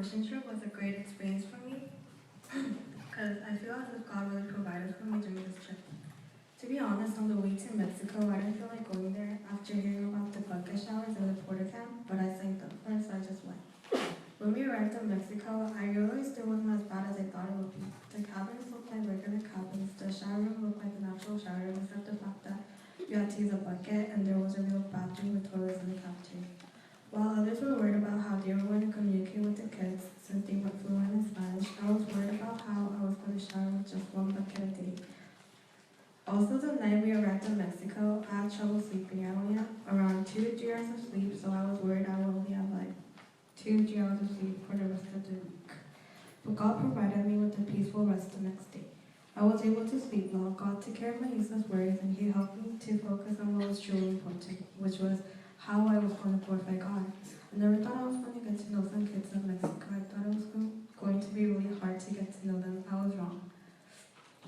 mission trip was a great experience for me because I feel as if God really provided for me during this trip. To be honest, on the way to Mexico, I didn't feel like going there after hearing about the bucket showers and the porta camp, but I signed up for it, so I just went. When we arrived in Mexico, I realized it wasn't as bad as I thought it would be. The cabins looked like regular cabins, the shower room looked like an actual shower room, except the fact that you had to use a bucket and there was a real bathroom with toilets in the cafeteria. While others were worried about how they were going to communicate with the kids since they were fluent in Spanish, I was worried about how I was going to shower with just one bucket a day. Also, the night we arrived in Mexico, I had trouble sleeping. I only had around 2 to 3 hours of sleep, so I was worried I would only have like 2 to 3 hours of sleep for the rest of the week. But God provided me with a peaceful rest the next day. I was able to sleep well. God took care of my useless worries, and He helped me to focus on what was truly important, which was how I was going to glorify God. I never thought I was going to get to know some kids in Mexico. I thought it was going to be really hard to get to know them. I was wrong.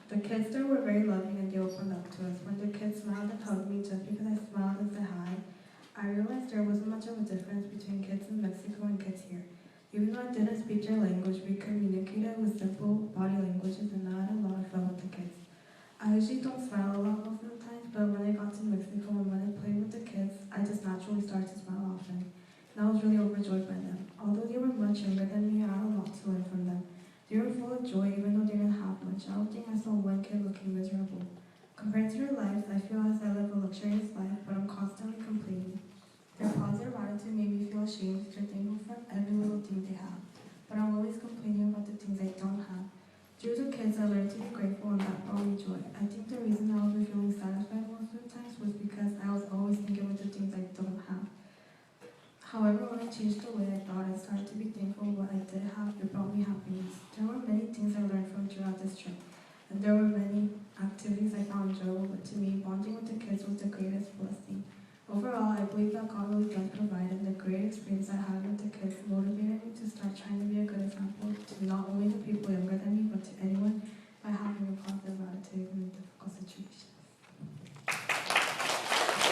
The kids there were very loving and they opened up to us. When the kids smiled and hugged me just because I smiled and said hi, I realized there wasn't much of a difference between kids in Mexico and kids here. Even though I didn't speak their language, we communicated with simple body languages and I had a lot of fun with the kids. I usually don't smile a lot most of the time, but when I got to Mexico and when I played with the kids, I just naturally started to smile often. And I was really overjoyed by them. Although they were much younger than me, I had a lot to learn from them. They were full of joy even though they didn't have much. I don't think I saw one kid looking miserable. Compared to their lives, I feel as I live a luxurious life, but I'm constantly complaining. Their positive attitude made me feel ashamed because they're thankful for every little thing they have. But I'm always complaining about the things I don't have. Through the kids, I learned to be grateful and that brought me joy. I think the reason I wasn't feeling satisfied most of the times was because I was always thinking about the things I don't have. However, when I changed the way I thought, I started to be thankful for what I did have. It brought me happiness. There were many things I learned from throughout this trip, and there were many activities I found enjoyable, but to me, bonding with the kids was the greatest blessing. Overall, I believe that God really does provide, and the great experience I had with the kids motivated me to start